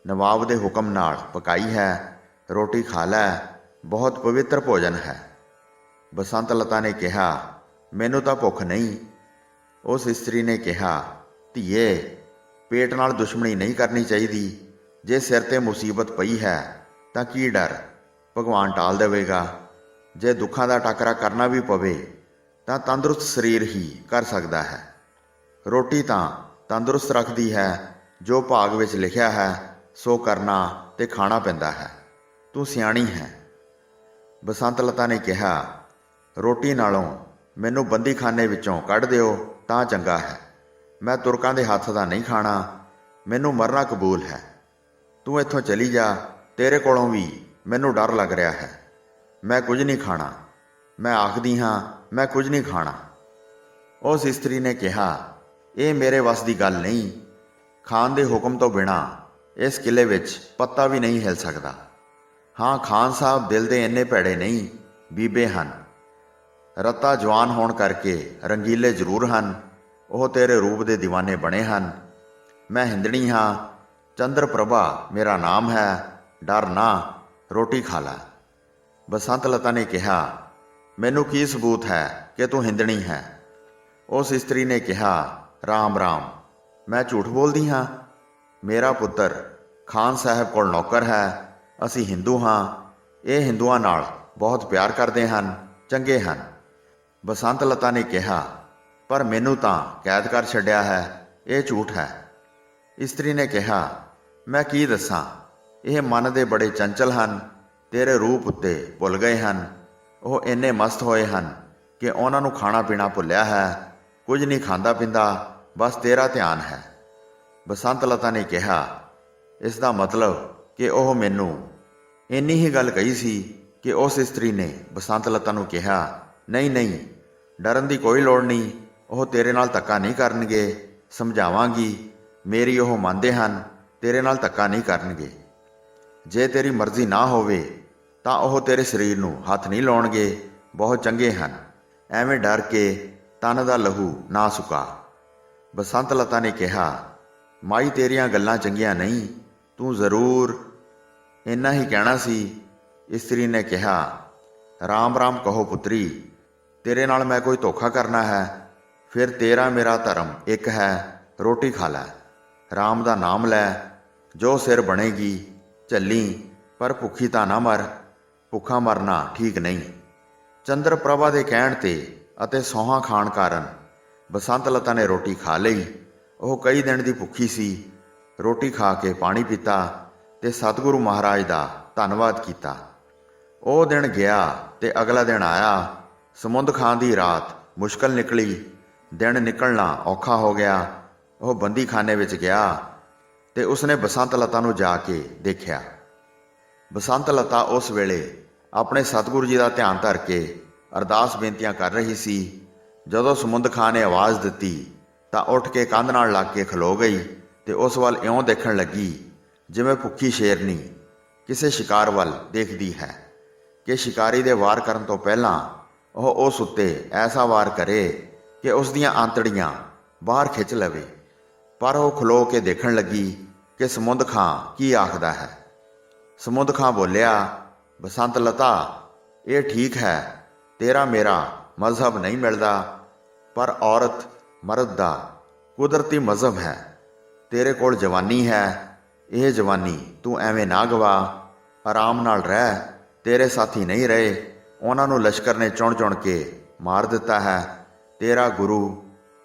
ਨਵਾਬ ਦੇ ਹੁਕਮ ਨਾਲ ਪਕਾਈ ਹੈ। ਰੋਟੀ ਖਾ ਲੈ, ਬਹੁਤ ਪਵਿੱਤਰ ਭੋਜਨ ਹੈ। ਬਸੰਤ ਲਤਾ ਨੇ ਕਿਹਾ, ਮੈਨੂੰ ਤਾਂ ਭੁੱਖ ਨਹੀਂ। ਉਸ ਇਸਤਰੀ ਨੇ ਕਿਹਾ, ਧੀਏ, ਪੇਟ ਨਾਲ ਦੁਸ਼ਮਣੀ ਨਹੀਂ ਕਰਨੀ ਚਾਹੀਦੀ। ਜੇ ਸਿਰ ਤੇ ਮੁਸੀਬਤ ਪਈ ਹੈ ਤਾਂ ਕੀ ਡਰ, ਭਗਵਾਨ ਟਾਲ ਦੇਵੇਗਾ। ਜੇ ਦੁੱਖਾਂ ਦਾ ਟਾਕਰਾ ਕਰਨਾ ਵੀ ਪਵੇ ਤਾਂ ਤੰਦਰੁਸਤ ਸਰੀਰ ਹੀ ਕਰ ਸਕਦਾ ਹੈ। ਰੋਟੀ ਤਾਂ ਤੰਦਰੁਸਤ ਰੱਖਦੀ ਹੈ। ਜੋ ਭਾਗ ਵਿੱਚ ਲਿਖਿਆ ਹੈ ਸੋ ਕਰਨਾ ਤੇ ਖਾਣਾ ਪੈਂਦਾ ਹੈ। ਤੂੰ ਸਿਆਣੀ ਹੈ। ਬਸੰਤ ਲਤਾ ਨੇ ਕਿਹਾ, ਰੋਟੀ ਨਾਲੋਂ ਮੈਨੂੰ ਬੰਦੀਖਾਨੇ ਵਿੱਚੋਂ ਕੱਢ ਦਿਓ ਤਾਂ ਚੰਗਾ ਹੈ। ਮੈਂ ਤੁਰਕਾਂ ਦੇ ਹੱਥ ਦਾ ਨਹੀਂ ਖਾਣਾ। ਮੈਨੂੰ ਮਰਨਾ ਕਬੂਲ ਹੈ। ਤੂੰ ਇੱਥੋਂ ਚਲੀ ਜਾ। ਤੇਰੇ ਕੋਲੋਂ ਵੀ ਮੈਨੂੰ ਡਰ ਲੱਗ ਰਿਹਾ ਹੈ। ਮੈਂ ਕੁਝ ਨਹੀਂ ਖਾਣਾ। ਮੈਂ ਆਖਦੀ ਹਾਂ, ਮੈਂ ਕੁਝ ਨਹੀਂ ਖਾਣਾ। ਉਸ ਇਸਤਰੀ ਨੇ ਕਿਹਾ, ਇਹ ਮੇਰੇ ਵੱਸ ਦੀ ਗੱਲ ਨਹੀਂ। ਖਾਨ ਦੇ ਹੁਕਮ ਤੋਂ ਬਿਨਾਂ ਇਸ ਕਿਲੇ ਵਿੱਚ ਪੱਤਾ ਵੀ ਨਹੀਂ ਹਿਲ ਸਕਦਾ। ਹਾਂ, ਖਾਨ ਸਾਹਿਬ ਦਿਲ ਦੇ ਇੰਨੇ ਭੈੜੇ ਨਹੀਂ, ਬੀਬੇ ਹਨ। ਰਤਾ ਜਵਾਨ ਹੋਣ ਕਰਕੇ ਰੰਗੀਲੇ ਜ਼ਰੂਰ ਹਨ, ਉਹ ਤੇਰੇ ਰੂਪ ਦੇ ਦੀਵਾਨੇ ਬਣੇ ਹਨ। ਮੈਂ ਹਿੰਦਣੀ ਹਾਂ, ਚੰਦਰ ਪ੍ਰਭਾ ਮੇਰਾ ਨਾਮ ਹੈ, ਡਰ ਨਾ, ਰੋਟੀ ਖਾ ਲੈ। ਬਸੰਤ ਲਤਾ ਨੇ ਕਿਹਾ, ਮੈਨੂੰ ਕੀ ਸਬੂਤ ਹੈ ਕਿ ਤੂੰ ਹਿੰਦਣੀ ਹੈ? ਉਸ ਇਸਤਰੀ ਨੇ ਕਿਹਾ, ਰਾਮ ਰਾਮ, ਮੈਂ ਝੂਠ ਬੋਲਦੀ ਹਾਂ? ਮੇਰਾ ਪੁੱਤਰ ਖਾਨ ਸਾਹਿਬ ਕੋਲ ਨੌਕਰ ਹੈ, ਅਸੀਂ ਹਿੰਦੂ ਹਾਂ, ਇਹ ਹਿੰਦੂਆਂ ਨਾਲ ਬਹੁਤ ਪਿਆਰ ਕਰਦੇ ਹਨ, ਚੰਗੇ ਹਨ। ਬਸੰਤ ਲਤਾ ਨੇ ਕਿਹਾ, ਪਰ ਮੈਨੂੰ ਤਾਂ ਕੈਦ ਕਰ ਛੱਡਿਆ ਹੈ, ਇਹ ਝੂਠ ਹੈ। ਇਸਤਰੀ ਨੇ ਕਿਹਾ, ਮੈਂ ਕੀ ਦੱਸਾਂ, ਇਹ ਮਨ ਦੇ ਬੜੇ ਚੰਚਲ ਹਨ, ਤੇਰੇ ਰੂਪ ਉੱਤੇ ਭੁੱਲ ਗਏ ਹਨ। ਉਹ ਇੰਨੇ ਮਸਤ ਹੋਏ ਹਨ ਕਿ ਉਹਨਾਂ ਨੂੰ ਖਾਣਾ ਪੀਣਾ ਭੁੱਲਿਆ ਹੈ, ਕੁਝ ਨਹੀਂ ਖਾਂਦਾ ਪੀਂਦਾ, ਬਸ ਤੇਰਾ ਧਿਆਨ ਹੈ। ਬਸੰਤ ਲਤਾ ਨੇ ਕਿਹਾ, ਇਸ ਦਾ ਮਤਲਬ ਕਿ ਉਹ ਮੈਨੂੰ ਇੰਨੀ ਹੀ ਗੱਲ ਕਹੀ ਸੀ ਕਿ ਉਸ ਇਸਤਰੀ ਨੇ ਬਸੰਤ ਲਤਾ ਨੂੰ ਕਿਹਾ, ਨਹੀਂ ਨਹੀਂ, ਡਰਨ ਦੀ ਕੋਈ ਲੋੜ ਨਹੀਂ, ਉਹ ਤੇਰੇ ਨਾਲ ਧੱਕਾ ਨਹੀਂ ਕਰਨਗੇ, ਸਮਝਾਵਾਂਗੀ, ਮੇਰੀ ਉਹ ਮੰਨਦੇ ਹਨ, ਤੇਰੇ ਨਾਲ ਧੱਕਾ ਨਹੀਂ ਕਰਨਗੇ। ਜੇ ਤੇਰੀ ਮਰਜ਼ੀ ਨਾ ਹੋਵੇ ਤਾਂ ਉਹ ਤੇਰੇ ਸਰੀਰ ਨੂੰ ਹੱਥ ਨਹੀਂ ਲਾਉਣਗੇ, ਬਹੁਤ ਚੰਗੇ ਹਨ, ਐਵੇਂ ਡਰ ਕੇ ਤਨ ਦਾ ਲਹੂ ਨਾ ਸੁਕਾ। ਬਸੰਤ ਲਤਾ ਨੇ ਕਿਹਾ, ਮਾਈ ਤੇਰੀਆਂ ਗੱਲਾਂ ਚੰਗੀਆਂ ਨਹੀਂ, ਤੂੰ ਜ਼ਰੂਰ ਇੰਨਾ ਹੀ ਕਹਿਣਾ ਸੀ। ਇਸਤਰੀ ਨੇ ਕਿਹਾ, ਰਾਮ ਰਾਮ ਕਹੋ ਪੁੱਤਰੀ, ਤੇਰੇ ਨਾਲ ਮੈਂ ਕੋਈ ਧੋਖਾ ਕਰਨਾ ਹੈ? ਫਿਰ ਤੇਰਾ ਮੇਰਾ ਧਰਮ ਇੱਕ ਹੈ, ਰੋਟੀ ਖਾ ਲੈ, ਰਾਮ ਦਾ ਨਾਮ ਲੈ, ਜੋ ਸਿਰ ਬਣੇਗੀ ਝੱਲੀ, ਪਰ ਭੁੱਖੀ ਤਾਂ ਨਾ ਮਰ, ਭੁੱਖਾ ਮਰਨਾ ਠੀਕ ਨਹੀਂ। ਚੰਦਰ ਪ੍ਰਭਾ ਦੇ ਕਹਿਣ ਤੇ ਅਤੇ ਸੌਹਾਂ ਖਾਣ ਕਾਰਨ ਬਸੰਤ ਲਤਾ ਨੇ ਰੋਟੀ ਖਾ ਲਈ। ਉਹ ਕਈ ਦਿਨ ਦੀ ਭੁੱਖੀ ਸੀ। ਰੋਟੀ ਖਾ ਕੇ ਪਾਣੀ ਪੀਤਾ ਤੇ ਸਤਿਗੁਰੂ ਮਹਾਰਾਜ ਦਾ ਧੰਨਵਾਦ ਕੀਤਾ। ਉਹ ਦਿਨ ਗਿਆ ਤੇ ਅਗਲਾ ਦਿਨ ਆਇਆ। ਸਮੁੰਦ ਖਾਂ ਦੀ ਰਾਤ ਮੁਸ਼ਕਲ ਨਿਕਲੀ, ਦਿਨ ਨਿਕਲਣਾ ਔਖਾ ਹੋ ਗਿਆ। ਉਹ ਬੰਦੀਖਾਨੇ ਵਿੱਚ ਗਿਆ ਤੇ ਉਸਨੇ ਬਸੰਤ ਲਤਾ ਨੂੰ ਜਾ ਕੇ ਦੇਖਿਆ। ਬਸੰਤ ਲਤਾ ਉਸ ਵੇਲੇ ਆਪਣੇ ਸਤਿਗੁਰੂ ਜੀ ਦਾ ਧਿਆਨ ਧਰ ਕੇ ਅਰਦਾਸ ਬੇਨਤੀਆਂ ਕਰ ਰਹੀ ਸੀ। ਜਦੋਂ ਸਮੁੰਦ ਖਾਂ ਨੇ ਆਵਾਜ਼ ਦਿੱਤੀ ਤਾਂ ਉੱਠ ਕੇ ਕੰਧ ਨਾਲ ਲੱਗ ਕੇ ਖਲੋ ਗਈ ਤੇ ਉਸ ਵੱਲ ਇਉਂ ਦੇਖਣ ਲੱਗੀ ਜਿਵੇਂ ਭੁੱਖੀ ਸ਼ੇਰਨੀ ਕਿਸੇ ਸ਼ਿਕਾਰ ਵੱਲ ਦੇਖਦੀ ਹੈ ਕਿ ਸ਼ਿਕਾਰੀ ਦੇ ਵਾਰ ਕਰਨ ਤੋਂ ਪਹਿਲਾਂ ਉਹ ਉਸ ਉੱਤੇ ਐਸਾ ਵਾਰ ਕਰੇ ਕਿ ਉਸ ਦੀਆਂ ਆਂਤੜੀਆਂ ਬਾਹਰ ਖਿੱਚ ਲਵੇ। ਪਰ ਉਹ ਖਲੋ ਕੇ ਦੇਖਣ ਲੱਗੀ ਕਿ ਸਮੁੰਦ ਖਾਂ ਕੀ ਆਖਦਾ ਹੈ। ਸਮੁੰਦ ਖਾਂ ਬੋਲਿਆ, ਬਸੰਤ ਲਤਾ, ਇਹ ਠੀਕ ਹੈ, ਤੇਰਾ ਮੇਰਾ ਮਜ਼ਹਬ ਨਹੀਂ ਮਿਲਦਾ, ਪਰ ਔਰਤ ਮਰਦ ਦਾ ਕੁਦਰਤੀ ਮਜ਼ਹਬ ਹੈ। ਤੇਰੇ ਕੋਲ ਜਵਾਨੀ ਹੈ, ਇਹ ਜਵਾਨੀ ਤੂੰ ਐਵੇਂ ਨਾ ਗਵਾ, ਆਰਾਮ ਨਾਲ ਰਹਿ। ਤੇਰੇ ਸਾਥੀ ਨਹੀਂ ਰਹੇ, ਉਹਨਾਂ ਨੂੰ ਲਸ਼ਕਰ ਨੇ ਚੁਣ ਕੇ ਮਾਰ ਦਿੱਤਾ ਹੈ, ਤੇਰਾ ਗੁਰੂ।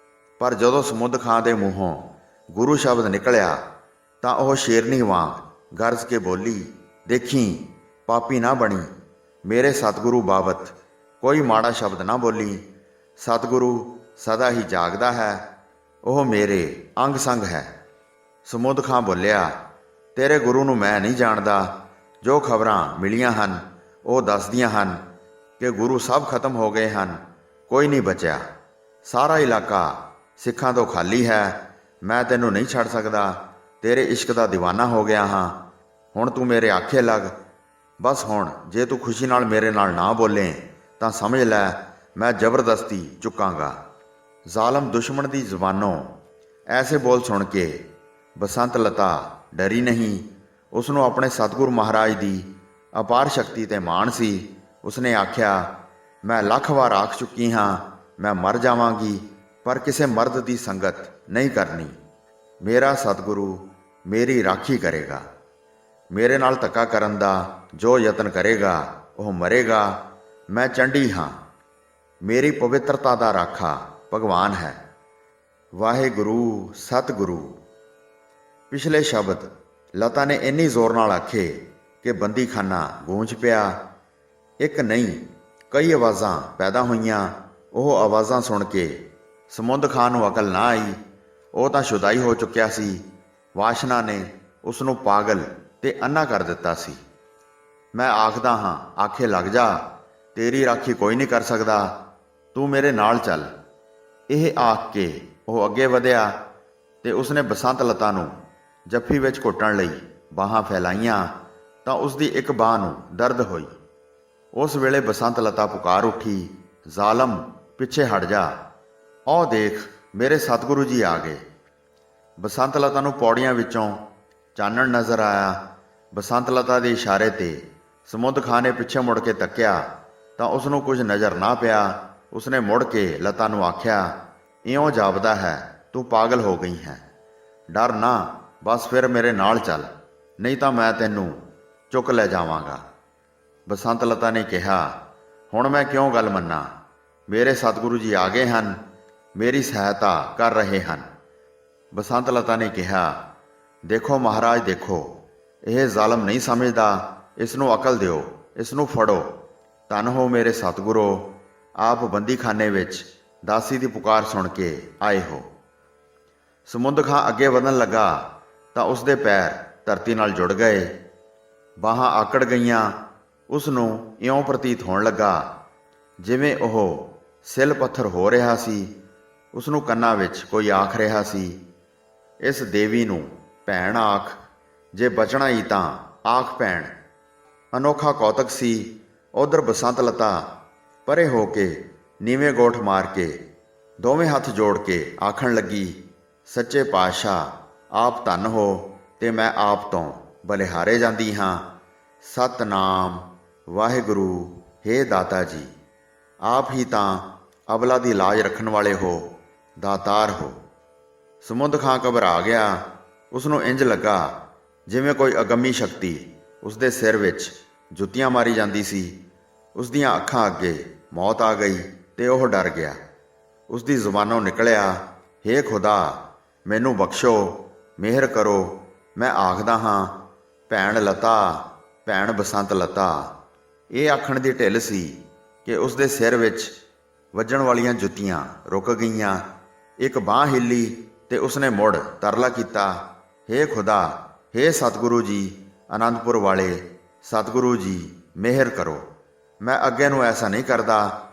ਪਰ ਜਦੋਂ ਸਮੁੰਦ ਖਾਂ ਦੇ ਮੂੰਹੋਂ ਗੁਰੂ ਸ਼ਬਦ ਨਿਕਲਿਆ ਤਾਂ ਉਹ ਸ਼ੇਰਨੀ ਵਾਂਗ ਗਰਜ ਕੇ ਬੋਲੀ, ਦੇਖੀ ਪਾਪੀ ਨਾ ਬਣੀ, ਮੇਰੇ ਸਤਿਗੁਰੂ ਬਾਬਤ ਕੋਈ ਮਾੜਾ ਸ਼ਬਦ ਨਾ ਬੋਲੀ। ਸਤਿਗੁਰੂ ਸਦਾ ਹੀ ਜਾਗਦਾ ਹੈ, ਉਹ ਮੇਰੇ ਅੰਗ ਸੰਗ ਹੈ। ਸਮੁੰਦ ਖਾਂ ਬੋਲਿਆ, ਤੇਰੇ ਗੁਰੂ ਨੂੰ ਮੈਂ ਨਹੀਂ ਜਾਣਦਾ। ਜੋ ਖਬਰਾਂ ਮਿਲੀਆਂ ਹਨ ਉਹ ਦੱਸਦੀਆਂ ਹਨ ਕਿ ਗੁਰੂ ਸਭ ਖਤਮ ਹੋ ਗਏ ਹਨ, ਕੋਈ ਨਹੀਂ ਬਚਿਆ। ਸਾਰਾ ਇਲਾਕਾ ਸਿੱਖਾਂ ਤੋਂ ਖਾਲੀ ਹੈ। ਮੈਂ ਤੈਨੂੰ ਨਹੀਂ ਛੱਡ ਸਕਦਾ, ਤੇਰੇ ਇਸ਼ਕ ਦਾ ਦੀਵਾਨਾ ਹੋ ਗਿਆ ਹਾਂ। ਹੁਣ ਤੂੰ ਮੇਰੇ ਆਖੇ ਲੱਗ। ਬਸ ਹੁਣ ਜੇ ਤੂੰ ਖੁਸ਼ੀ ਨਾਲ ਮੇਰੇ ਨਾਲ ਨਾ ਬੋਲੇ ਤਾਂ ਸਮਝ ਲੈ ਮੈਂ ਜ਼ਬਰਦਸਤੀ ਚੁੱਕਾਂਗਾ। ਜ਼ਾਲਮ ਦੁਸ਼ਮਣ ਦੀ ਜ਼ੁਬਾਨੋਂ ਐਸੇ ਬੋਲ ਸੁਣ ਕੇ ਬਸੰਤ ਲਤਾ ਡਰੀ ਨਹੀਂ। ਉਸਨੂੰ ਆਪਣੇ ਸਤਿਗੁਰੂ ਮਹਾਰਾਜ ਦੀ ਅਪਾਰ ਸ਼ਕਤੀ ਤੇ ਮਾਣ ਸੀ। ਉਸਨੇ ਆਖਿਆ, ਮੈਂ ਲੱਖ ਵਾਰ ਆਖ ਚੁੱਕੀ ਹਾਂ, ਮੈਂ ਮਰ ਜਾਵਾਂਗੀ, ਪਰ ਕਿਸੇ ਮਰਦ ਦੀ ਸੰਗਤ ਨਹੀਂ ਕਰਨੀ। ਮੇਰਾ ਸਤਿਗੁਰੂ ਮੇਰੀ ਰਾਖੀ ਕਰੇਗਾ। ਮੇਰੇ ਨਾਲ ਧੱਕਾ ਕਰਨ ਦਾ ਜੋ ਯਤਨ ਕਰੇਗਾ ਉਹ ਮਰੇਗਾ। ਮੈਂ ਚੰਡੀ ਹਾਂ, ਮੇਰੀ ਪਵਿੱਤਰਤਾ ਦਾ ਰਾਖਾ ਭਗਵਾਨ ਹੈ। ਵਾਹਿਗੁਰੂ ਸਤਿਗੁਰੂ। ਪਿਛਲੇ ਸ਼ਬਦ ਲਤਾ ਨੇ ਇੰਨੀ ਜ਼ੋਰ ਨਾਲ ਆਖੇ ਕਿ ਬੰਦੀਖਾਨਾ ਗੂੰਜ ਪਿਆ। ਇੱਕ ਨਹੀਂ ਕਈ ਆਵਾਜ਼ਾਂ ਪੈਦਾ ਹੋਈਆਂ। ਉਹ ਆਵਾਜ਼ਾਂ ਸੁਣ ਕੇ ਸਮੁੰਦ ਖਾਂ ਨੂੰ ਅਕਲ ਨਾ ਆਈ। ਉਹ ਤਾਂ ਸ਼ੁਦਾਈ ਹੋ ਚੁੱਕਿਆ ਸੀ। ਵਾਸ਼ਨਾ ਨੇ ਉਸ ਨੂੰ ਪਾਗਲ ਤੇ ਅੰਨਾ ਕਰ ਦਿੱਤਾ ਸੀ। ਮੈਂ ਆਖਦਾ ਹਾਂ, ਆਖੇ ਲੱਗ ਜਾ, ਤੇਰੀ ਰਾਖੀ ਕੋਈ ਨਹੀਂ ਕਰ ਸਕਦਾ, ਤੂੰ ਮੇਰੇ ਨਾਲ ਚੱਲ। ਇਹ ਆਖ ਕੇ ਉਹ ਅੱਗੇ ਵਧਿਆ ਤੇ ਉਸਨੇ ਬਸੰਤ ਲਤਾ ਨੂੰ ਜੱਫੀ ਵਿੱਚ ਘੁੱਟਣ ਲਈ ਬਾਹਾਂ ਫੈਲਾਈਆਂ ਤਾਂ ਉਸਦੀ ਇੱਕ ਬਾਂਹ ਨੂੰ ਦਰਦ ਹੋਈ। ਉਸ ਵੇਲੇ ਬਸੰਤ ਲਤਾ ਪੁਕਾਰ ਉੱਠੀ, ਜ਼ਾਲਮ ਪਿੱਛੇ ਹਟ ਜਾ, ਉਹ ਦੇਖ ਮੇਰੇ ਸਤਿਗੁਰੂ ਜੀ ਆ ਗਏ। ਬਸੰਤ ਲਤਾ ਨੂੰ ਪੌੜੀਆਂ ਵਿੱਚੋਂ ਚਾਨਣ ਨਜ਼ਰ ਆਇਆ। ਬਸੰਤ ਲਤਾ ਦੇ ਇਸ਼ਾਰੇ ਤੇ ਸਮੁੰਦ ਖਾਂ ਨੇ ਪਿੱਛੇ ਮੁੜ ਕੇ ਤੱਕਿਆ ਤਾਂ ਉਸ ਨੂੰ ਕੁਝ ਨਜ਼ਰ ਨਾ ਪਿਆ। ਉਸਨੇ ਮੁੜ ਕੇ ਲਤਾ ਨੂੰ ਆਖਿਆ, ਇਉਂ ਜਾਪਦਾ ਹੈ ਤੂੰ ਪਾਗਲ ਹੋ ਗਈ ਹੈ। ਡਰ ਨਾ, ਬਸ ਫਿਰ ਮੇਰੇ ਨਾਲ ਚੱਲ, ਨਹੀਂ ਤਾਂ ਮੈਂ ਤੈਨੂੰ ਚੁੱਕ ਲੈ ਜਾਵਾਂਗਾ। ਬਸੰਤ ਲਤਾ ਨੇ ਕਿਹਾ, ਹੁਣ ਮੈਂ ਕਿਉਂ ਗੱਲ ਮੰਨਾਂ? ਮੇਰੇ ਸਤਿਗੁਰੂ ਜੀ ਆ ਗਏ ਹਨ, ਮੇਰੀ ਸਹਾਇਤਾ ਕਰ ਰਹੇ ਹਨ। ਬਸੰਤ ਲਤਾ ਨੇ ਕਿਹਾ, ਦੇਖੋ ਮਹਾਰਾਜ ਦੇਖੋ, ਇਹ ਜ਼ਾਲਮ ਨਹੀਂ ਸਮਝਦਾ, ਇਸ ਨੂੰ ਅਕਲ ਦਿਓ, ਇਸ ਨੂੰ ਫੜੋ। ਧੰਨ ਹੋ ਮੇਰੇ ਸਤਿਗੁਰੋ, ਆਪ ਬੰਦੀਖਾਨੇ ਵਿੱਚ ਦਾਸੀ ਦੀ ਪੁਕਾਰ ਸੁਣ ਕੇ ਆਏ ਹੋ। ਸਮੁੰਦ ਖਾਂ ਅੱਗੇ ਵਧਣ ਲੱਗਾ ਤਾਂ ਉਸ ਦੇ ਪੈਰ ਧਰਤੀ ਨਾਲ ਜੁੜ ਗਏ, ਬਾਹਾਂ ਆਕੜ ਗਈਆਂ। ਉਸ ਨੂੰ ਇਉਂ ਪ੍ਰਤੀਤ ਹੋਣ ਲੱਗਾ ਜਿਵੇਂ ਉਹ ਸਿਲ ਪੱਥਰ ਹੋ ਰਿਹਾ ਸੀ। ਉਸ ਨੂੰ ਕੰਨਾਂ ਵਿੱਚ ਕੋਈ ਆਖ ਰਿਹਾ ਸੀ, ਇਸ ਦੇਵੀ ਨੂੰ ਭੈਣ ਆਖ, ਜੇ ਬਚਣਾ ਹੀ ਤਾਂ ਆਖ ਭੈਣ। ਅਨੋਖਾ ਕੌਤਕ ਸੀ। ਉਧਰ ਬਸੰਤ ਲਤਾ ਪਰੇ ਹੋ ਕੇ ਨੀਵੇਂ ਗੋਠ ਮਾਰ ਕੇ ਦੋਵੇਂ ਹੱਥ ਜੋੜ ਕੇ ਆਖਣ ਲੱਗੀ, ਸੱਚੇ ਪਾਤਸ਼ਾਹ ਆਪ ਧੰਨ ਹੋ ਤੇ ਮੈਂ ਆਪ ਤੋਂ ਬਲਿਹਾਰੇ ਜਾਂਦੀ ਹਾਂ। ਸਤਨਾਮ ਵਾਹਿਗੁਰੂ, ਹੇ ਦਾਤਾ ਜੀ, ਆਪ ਹੀ ਤਾਂ ਅਬਲਾ ਦੀ ਲਾਜ ਰੱਖਣ ਵਾਲੇ ਹੋ, ਦਾਤਾਰ ਹੋ। ਸਮੁੰਦ ਖਾਂ ਘਬਰਾ ਗਿਆ। ਉਸ ਨੂੰ ਇੰਜ ਲੱਗਾ ਜਿਵੇਂ ਕੋਈ ਅਗੰਮੀ ਸ਼ਕਤੀ ਉਸ ਦੇ ਸਿਰ ਵਿੱਚ ਜੁੱਤੀਆਂ ਮਾਰੀ ਜਾਂਦੀ ਸੀ। ਉਸ ਦੀਆਂ ਅੱਖਾਂ ਅੱਗੇ ਮੌਤ ਆ ਗਈ ਤੇ ਉਹ ਡਰ ਗਿਆ। ਉਸ ਦੀ ਜ਼ੁਬਾਨੋਂ ਨਿਕਲਿਆ, ਹੇ ਖੁਦਾ, ਮੈਨੂੰ ਬਖਸ਼ੋ, ਮਿਹਰ ਕਰੋ। ਮੈਂ ਆਖਦਾ ਹਾਂ, ਭੈਣ ਲਤਾ, ਭੈਣ ਬਸੰਤ ਲਤਾ। ਇਹ ਆਖਣ ਦੀ ਢਿੱਲ ਸੀ ਕਿ ਉਸ ਦੇ ਸਿਰ ਵਿੱਚ ਵੱਜਣ ਵਾਲੀਆਂ ਜੁੱਤੀਆਂ ਰੁਕ ਗਈਆਂ। ਇੱਕ ਬਾਂਹ ਹਿੱਲੀ ਤੇ ਉਸਨੇ ਮੁੜ ਤਰਲਾ ਕੀਤਾ, ਹੇ ਖੁਦਾ, ਹੇ ਸਤਿਗੁਰੂ ਜੀ, ਅਨੰਦਪੁਰ ਵਾਲੇ ਸਤਿਗੁਰੂ ਜੀ, ਮਿਹਰ ਕਰੋ। ਮੈਂ ਅੱਗੇ ਨੂੰ ਐਸਾ ਨਹੀਂ ਕਰਦਾ।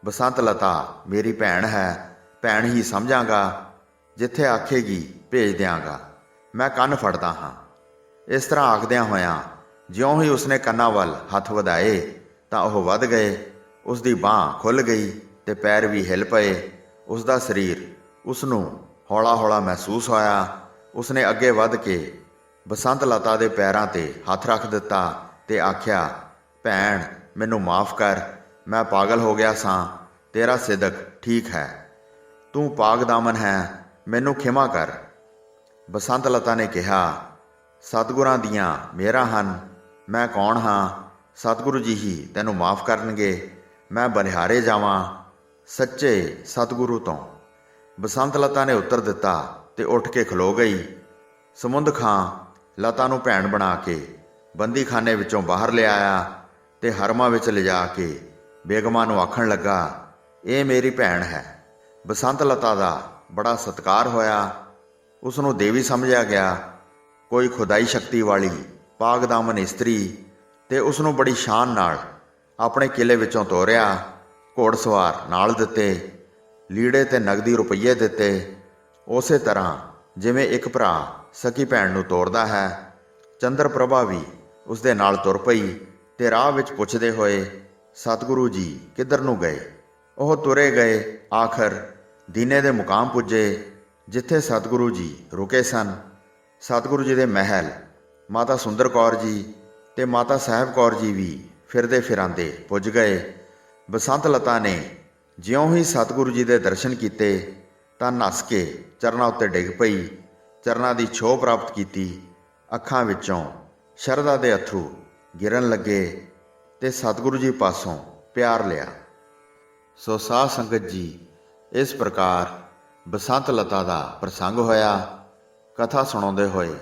ਬਸੰਤ ਲਤਾ ਮੇਰੀ ਭੈਣ ਹੈ, ਭੈਣ ਹੀ ਸਮਝਾਂਗਾ। ਜਿੱਥੇ ਆਖੇਗੀ ਭੇਜ ਦਿਆਂਗਾ। ਮੈਂ ਕੰਨ ਫੜਦਾ ਹਾਂ। ਇਸ ਤਰ੍ਹਾਂ ਆਖਦਿਆਂ ਹੋਇਆਂ ਜਿਉਂ ਹੀ ਉਸਨੇ ਕੰਨਾਂ ਵੱਲ ਹੱਥ ਵਧਾਏ ਤਾਂ ਉਹ ਵੱਧ ਗਏ। ਉਸ ਦੀ ਬਾਂਹ ਖੁੱਲ੍ਹ ਗਈ ਤੇ ਪੈਰ ਵੀ ਹਿੱਲ ਪਏ। ਉਸ ਦਾ ਸਰੀਰ ਉਸ ਨੂੰ ਹੌਲਾ ਹੌਲਾ ਮਹਿਸੂਸ ਹੋਇਆ। ਉਸਨੇ ਅੱਗੇ ਵੱਧ ਕੇ ਬਸੰਤ ਲਤਾ ਦੇ ਪੈਰਾਂ ਤੇ ਹੱਥ ਰੱਖ ਦਿੱਤਾ ਤੇ ਆਖਿਆ, ਭੈਣ ਮੈਨੂੰ ਮਾਫ਼ ਕਰ, ਮੈਂ ਪਾਗਲ ਹੋ ਗਿਆ ਸਾਂ। ਤੇਰਾ ਸਿਦਕ ਠੀਕ ਹੈ, ਤੂੰ ਪਾਕ ਦਾਮਨ ਹੈ, ਮੈਨੂੰ ਖਿਮਾ ਕਰ। ਬਸੰਤ ਲਤਾ ਨੇ ਕਿਹਾ, ਸਤਿਗੁਰਾਂ ਦੀਆਂ ਮਿਹਰਾਂ ਹਨ, ਮੈਂ ਕੌਣ ਹਾਂ? ਸਤਿਗੁਰੂ ਜੀ ਹੀ ਤੈਨੂੰ ਮਾਫ਼ ਕਰਨਗੇ। ਮੈਂ ਬਲਿਹਾਰੇ ਜਾਵਾਂ ਸੱਚੇ ਸਤਿਗੁਰੂ ਤੋਂ। ਬਸੰਤ ਲਤਾ ਨੇ ਉੱਤਰ ਦਿੱਤਾ ਤੇ ਉੱਠ ਕੇ ਖਲੋ ਗਈ। ਸਮੁੰਦ ਖਾਂ ਲਤਾ ਨੂੰ ਭੈਣ ਬਣਾ ਕੇ ਬੰਦੀਖਾਨੇ ਵਿੱਚੋਂ ਬਾਹਰ ਲਿਆਇਆ ਤੇ ਹਰਮਾਂ ਵਿੱਚ ਲਿਜਾ ਕੇ ਬੇਗਮਾਂ ਨੂੰ ਆਖਣ ਲੱਗਾ, ਇਹ ਮੇਰੀ ਭੈਣ ਹੈ। ਬਸੰਤ ਲਤਾ ਦਾ ਬੜਾ ਸਤਿਕਾਰ ਹੋਇਆ। ਉਸ ਨੂੰ ਦੇਵੀ ਸਮਝਿਆ ਗਿਆ, ਕੋਈ ਖੁਦਾਈ ਸ਼ਕਤੀ ਵਾਲੀ ਪਾਕ ਦਾਮਨ ਇਸਤਰੀ, ਤੇ ਉਸ ਨੂੰ ਬੜੀ ਸ਼ਾਨ ਨਾਲ ਆਪਣੇ ਕਿਲੇ ਵਿੱਚੋਂ ਤੋਰਿਆ। ਘੋੜਸਵਾਰ ਨਾਲ ਦਿੱਤੇ, ਲੀੜੇ ਤੇ ਨਗਦੀ ਰੁਪਈਏ ਦਿੱਤੇ। ਉਸੇ ਤਰ੍ਹਾਂ ਜਿਵੇਂ ਇੱਕ ਭਰਾ ਸਕੀ ਭੈਣ ਨੂੰ ਤੋਰਦਾ ਹੈ। ਚੰਦਰ ਪ੍ਰਭਾ ਵੀ ਉਸ ਦੇ ਨਾਲ ਤੁਰ ਪਈ ਤੇ ਰਾਹ ਵਿੱਚ ਪੁੱਛਦੇ ਹੋਏ, ਸਤਿਗੁਰੂ ਜੀ ਕਿੱਧਰ ਨੂੰ ਗਏ? ਉਹ ਤੁਰੇ ਗਏ। ਆਖਰ ਦੀਨੇ ਦੇ ਮੁਕਾਮ ਪੁੱਜੇ ਜਿੱਥੇ ਸਤਿਗੁਰੂ ਜੀ ਰੁਕੇ ਸਨ। ਸਤਿਗੁਰੂ ਜੀ ਦੇ ਮਹਿਲ ਮਾਤਾ ਸੁੰਦਰ ਕੌਰ ਜੀ ਤੇ ਮਾਤਾ ਸਾਹਿਬ ਕੌਰ ਜੀ ਵੀ ਫਿਰਦੇ ਫਿਰਾਂਦੇ ਪੁੱਜ ਗਏ। ਬਸੰਤ ਲਤਾ ਨੇ ਜਿਉਂ ਹੀ ਸਤਿਗੁਰੂ ਜੀ ਦੇ ਦਰਸ਼ਨ ਕੀਤੇ ਤਾਂ ਨੱਸ ਕੇ ਚਰਨਾਂ ਉੱਤੇ ਡਿੱਗ ਪਈ, ਚਰਨਾਂ ਦੀ ਛੋਹ ਪ੍ਰਾਪਤ ਕੀਤੀ। ਅੱਖਾਂ ਵਿੱਚੋਂ ਸ਼ਰਧਾ ਦੇ ਅਥਰੂ ਗਿਰਨ ਲੱਗੇ ਤੇ ਸਤਿਗੁਰੂ ਜੀ ਪਾਸੋਂ ਪਿਆਰ ਲਿਆ। ਸੋ ਸਾਧ ਸੰਗਤ ਜੀ, ਇਸ ਪ੍ਰਕਾਰ ਬਸੰਤ ਲਤਾ ਦਾ ਪ੍ਰਸੰਗ ਹੋਇਆ। ਕਥਾ ਸੁਣਾਉਂਦੇ ਹੋਏ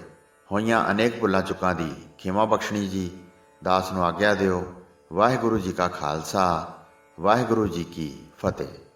ਹੋਈਆਂ ਅਨੇਕ ਭੁੱਲਾਂ ਚੁੱਕਾਂ ਦੀ ਖਿਮਾ ਬਖਸ਼ਣੀ ਜੀ। ਦਾਸ ਨੂੰ ਆਗਿਆ ਦਿਓ। ਵਾਹਿਗੁਰੂ ਜੀ ਕਾ ਖਾਲਸਾ, ਵਾਹਿਗੁਰੂ ਜੀ ਕੀ ਫਤਿਹ।